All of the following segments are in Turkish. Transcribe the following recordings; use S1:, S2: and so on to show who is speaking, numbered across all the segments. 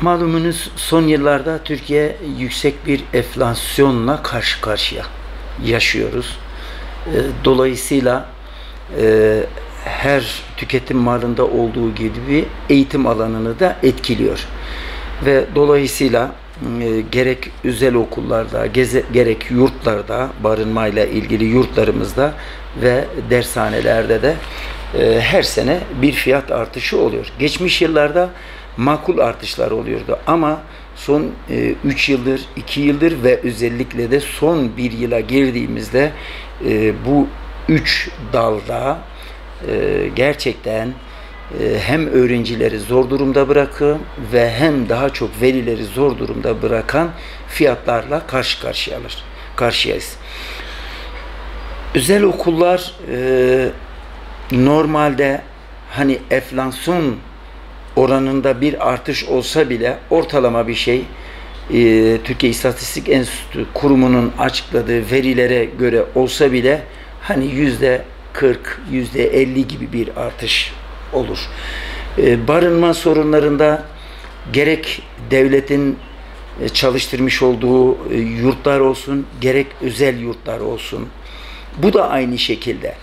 S1: Malumunuz son yıllarda Türkiye yüksek bir enflasyonla karşı karşıya yaşıyoruz. Dolayısıyla her tüketim malında olduğu gibi eğitim alanını da etkiliyor. Ve dolayısıyla gerek özel okullarda, gerek yurtlarda, barınmayla ilgili yurtlarımızda ve dershanelerde de her sene bir fiyat artışı oluyor. Geçmiş yıllarda makul artışlar oluyordu ama son 3 yıldır, 2 yıldır ve özellikle de son 1 yıla girdiğimizde bu 3 dalda gerçekten hem öğrencileri zor durumda bırakıyor ve hem daha çok velileri zor durumda bırakan fiyatlarla karşıyayız. Özel okullar normalde hani enflasyon oranında bir artış olsa bile ortalama bir şey Türkiye İstatistik Enstitüsü Kurumu'nun açıkladığı verilere göre olsa bile hani %40, %50 gibi bir artış olur. Barınma sorunlarında gerek devletin çalıştırmış olduğu yurtlar olsun, gerek özel yurtlar olsun. Bu da aynı şekilde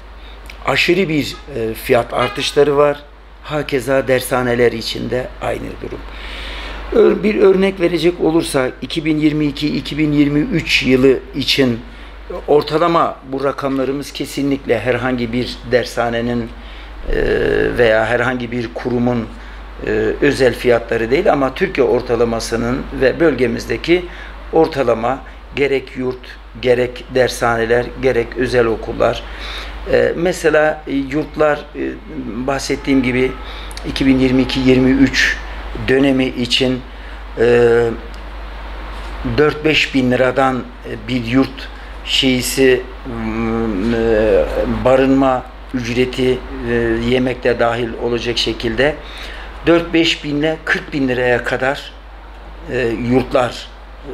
S1: aşırı bir fiyat artışları var. Hakeza dershaneler için de aynı durum. Bir örnek verecek olursak 2022-2023 yılı için ortalama bu rakamlarımız kesinlikle herhangi bir dershanenin veya herhangi bir kurumun özel fiyatları değil ama Türkiye ortalamasının ve bölgemizdeki ortalama gerek yurt, gerek dershaneler, gerek özel okullar. Mesela yurtlar bahsettiğim gibi 2022-23 dönemi için 4-5 bin liradan bir yurt şeysi barınma ücreti yemekte dahil olacak şekilde 4-5 binle 40 bin liraya kadar yurtlar,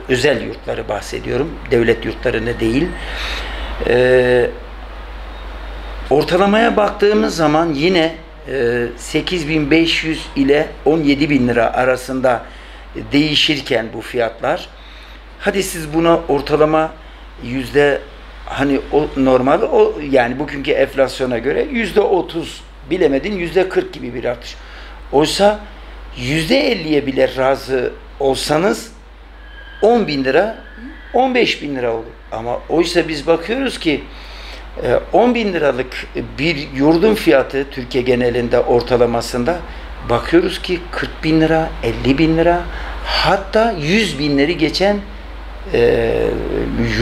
S1: özel yurtları bahsediyorum, devlet yurtlarını değil. Ortalamaya baktığımız zaman yine 8.500 ile 17.000 lira arasında değişirken bu fiyatlar, hadi siz buna ortalama hani o normal yani bugünkü enflasyona göre %30 bilemedin %40 gibi bir artış. Oysa %50'ye bile razı olsanız 10.000 lira 15.000 lira olur. Ama oysa biz bakıyoruz ki 10.000 liralık bir yurdun fiyatı Türkiye genelinde ortalamasında bakıyoruz ki 40.000 lira, 50.000 lira, hatta 100.000'leri geçen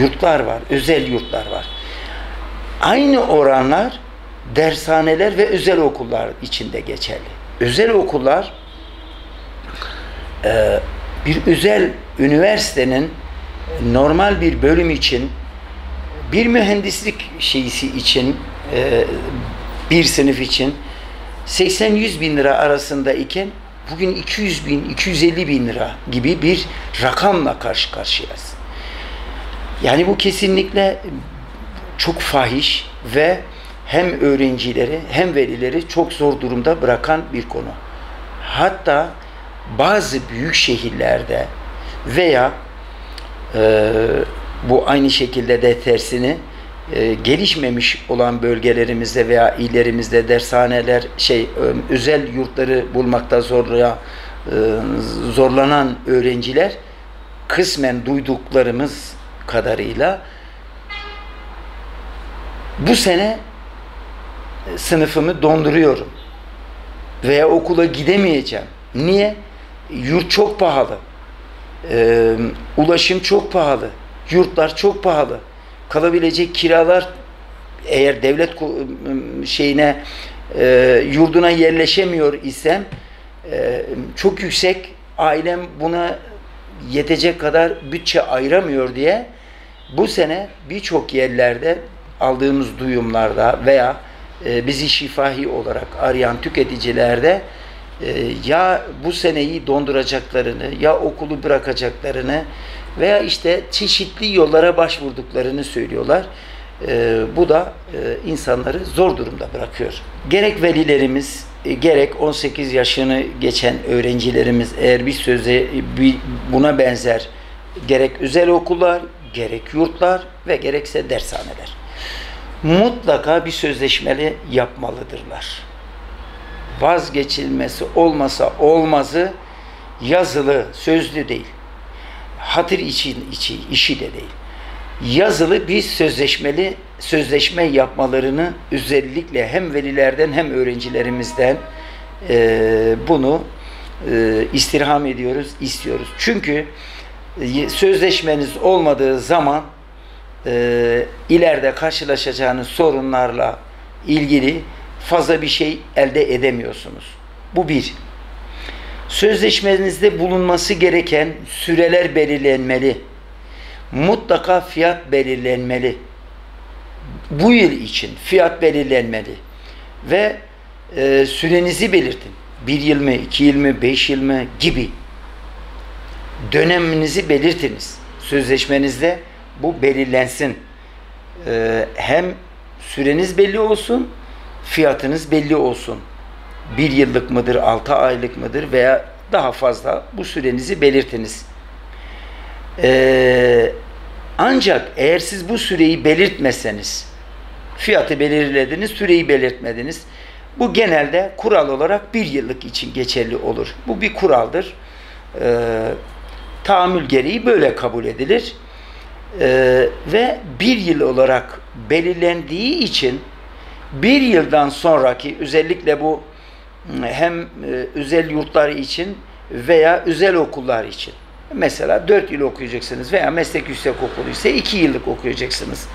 S1: yurtlar var, özel yurtlar var. Aynı oranlar dershaneler ve özel okullar için de geçerli. Özel okullar bir özel üniversitenin normal bir bölüm için, bir mühendislik şeysi için, bir sınıf için 80-100 bin lira arasında iken bugün 200 bin, 250 bin lira gibi bir rakamla karşı karşıyayız. Yani bu kesinlikle çok fahiş ve hem öğrencileri hem velileri çok zor durumda bırakan bir konu. Hatta bazı büyük şehirlerde veya bu aynı şekilde de tersini gelişmemiş olan bölgelerimizde veya illerimizde dershaneler özel yurtları bulmakta zorlanan öğrenciler kısmen duyduklarımız kadarıyla bu sene sınıfımı donduruyorum veya okula gidemeyeceğim. Niye? Yurt çok pahalı. Ulaşım çok pahalı. Yurtlar çok pahalı. Kalabilecek kiralar, eğer devlet yurduna yerleşemiyor isem çok yüksek, ailem buna yetecek kadar bütçe ayıramıyor diye bu sene birçok yerlerde aldığımız duyumlarda veya bizi şifahi olarak arayan tüketicilerde ya bu seneyi donduracaklarını, ya okulu bırakacaklarını veya işte çeşitli yollara başvurduklarını söylüyorlar. Bu da insanları zor durumda bırakıyor. Gerek velilerimiz, gerek 18 yaşını geçen öğrencilerimiz eğer buna benzer gerek özel okullar, gerek yurtlar ve gerekse dershaneler mutlaka bir sözleşmeli yapmalıdırlar. Vazgeçilmesi olmasa olmazı yazılı, sözlü değil. Hatır işi de değil. Yazılı bir sözleşme yapmalarını özellikle hem velilerden hem öğrencilerimizden bunu istirham ediyoruz, istiyoruz. Çünkü sözleşmeniz olmadığı zaman ileride karşılaşacağınız sorunlarla ilgili fazla bir şey elde edemiyorsunuz. Bu bir. Sözleşmenizde bulunması gereken süreler belirlenmeli. Mutlaka fiyat belirlenmeli. Bu yıl için fiyat belirlenmeli. Ve sürenizi belirtin. 1 yıl mı, 2 yıl mı, 5 yıl mı gibi. Döneminizi belirtiniz. Sözleşmenizde bu belirlensin. Hem süreniz belli olsun, fiyatınız belli olsun. 1 yıllık mıdır, 6 aylık mıdır veya daha fazla bu sürenizi belirtiniz. Ancak eğer siz bu süreyi belirtmezseniz, fiyatı belirlediniz, süreyi belirtmediniz, bu genelde kural olarak 1 yıllık için geçerli olur. Bu bir kuraldır. Tahammül gereği böyle kabul edilir. Ve 1 yıl olarak belirlendiği için 1 yıldan sonraki özellikle bu hem özel yurtlar için veya özel okullar için. Mesela 4 yıl okuyacaksınız veya meslek yüksekokulu ise 2 yıllık okuyacaksınız.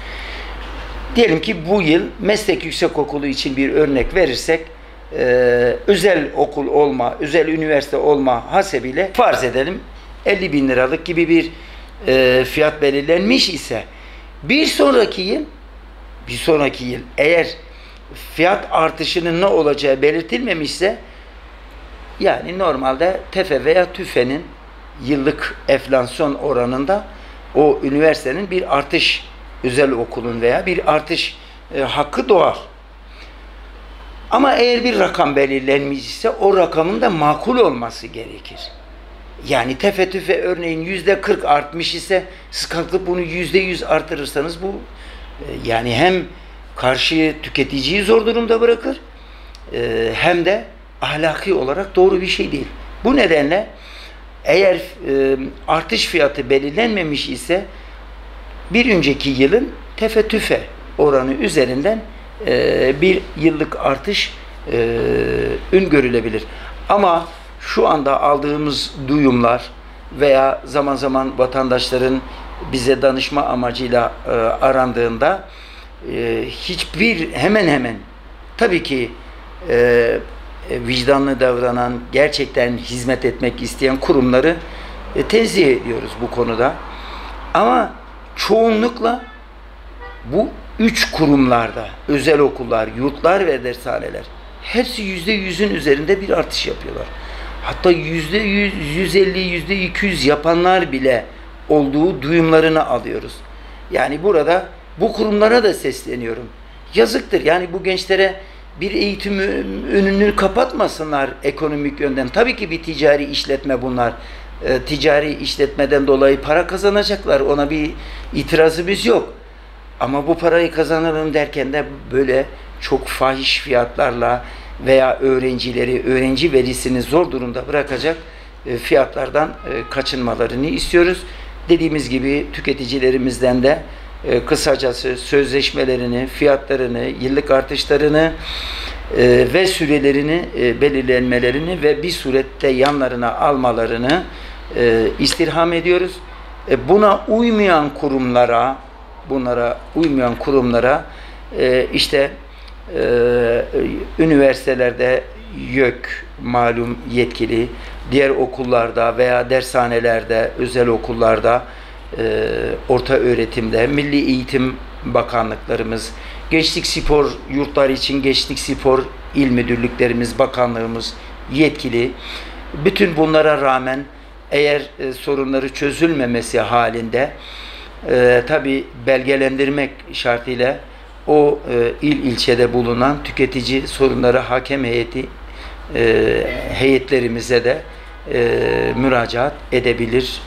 S1: Diyelim ki bu yıl meslek yüksekokulu için bir örnek verirsek özel okul olma, özel üniversite olma hasebiyle farz edelim 50 bin liralık gibi bir fiyat belirlenmiş ise bir sonraki yıl eğer fiyat artışının ne olacağı belirtilmemişse yani normalde TEFE veya TÜFE'nin yıllık enflasyon oranında o üniversitenin bir artış, özel okulun veya bir artış hakkı doğar. Ama eğer bir rakam belirlenmişse o rakamın da makul olması gerekir. Yani TEFE TÜFE örneğin %40 artmış ise siz kalkıp bunu %100 artırırsanız bu yani hem karşı tüketiciyi zor durumda bırakır hem de ahlaki olarak doğru bir şey değil. Bu nedenle eğer artış fiyatı belirlenmemiş ise bir önceki yılın TEFE TÜFE oranı üzerinden bir yıllık artış öngörülebilir. Ama şu anda aldığımız duyumlar veya zaman zaman vatandaşların bize danışma amacıyla arandığında hemen hemen tabii ki vicdanlı davranan, gerçekten hizmet etmek isteyen kurumları tenzih ediyoruz bu konuda. Ama çoğunlukla bu 3 kurumlarda, özel okullar, yurtlar ve dershaneler hepsi %100'ün üzerinde bir artış yapıyorlar. Hatta %100, %150, %200 yapanlar bile olduğu duyumlarını alıyoruz. Yani burada bu kurumlara da sesleniyorum. Yazıktır. Yani bu gençlere bir eğitim önünü kapatmasınlar ekonomik yönden. Tabii ki bir ticari işletme bunlar. Ticari işletmeden dolayı para kazanacaklar. Ona bir itirazımız yok. Ama bu parayı kazanırım derken de böyle çok fahiş fiyatlarla veya öğrenci velisini zor durumda bırakacak fiyatlardan kaçınmalarını istiyoruz. Dediğimiz gibi tüketicilerimizden de kısacası sözleşmelerini, fiyatlarını, yıllık artışlarını ve sürelerini belirlenmelerini ve bir surette yanlarına almalarını istirham ediyoruz. Buna uymayan kurumlara işte üniversitelerde YÖK malum yetkili, diğer okullarda veya dershanelerde, özel okullarda, orta öğretimde, Milli Eğitim Bakanlıklarımız, Gençlik Spor yurtları için Gençlik Spor İl Müdürlüklerimiz, bakanlığımız yetkili. Bütün bunlara rağmen eğer sorunları çözülmemesi halinde tabi belgelendirmek şartıyla o il ilçede bulunan tüketici sorunları hakem heyeti heyetlerimize de müracaat edebilir